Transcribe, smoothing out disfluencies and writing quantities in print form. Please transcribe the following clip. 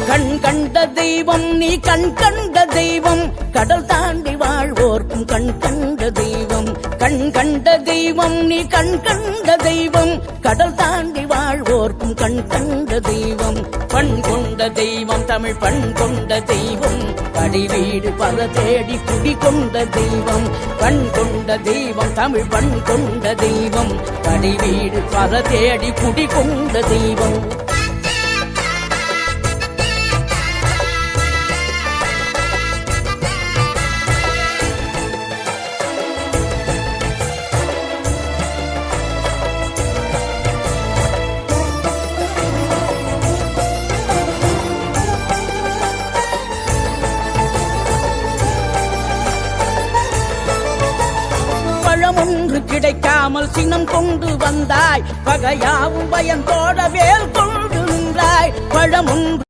கண் கண்ட தெய்வம் நீ கண் கண்ட தெய்வம் கடல் தாண்டி வாழ்வோர்க்கும் கண் கண்ட தெய்வம் கண் கண்ட தெய்வம் நீ கண் கண்ட தெய்வம் கடல் தாண்டி வாழ்வோர்க்கும் கண் கண்ட தெய்வம் பண் கொண்ட தெய்வம் தமிழ் பண் கொண்ட தெய்வம் படிவீடு பல தேடி குடி கொண்ட தெய்வம் பண் கொண்ட தெய்வம் தமிழ் பண் கொண்ட தெய்வம் படிவீடு பல தேடி குடி கொண்ட தெய்வம் ஒன்று கிடைக்காமல் சினம் கொண்டு வந்தாய் பகையாவும் பயந்தோட வேல் கொண்டு நின்றாய் பழம் ஒன்று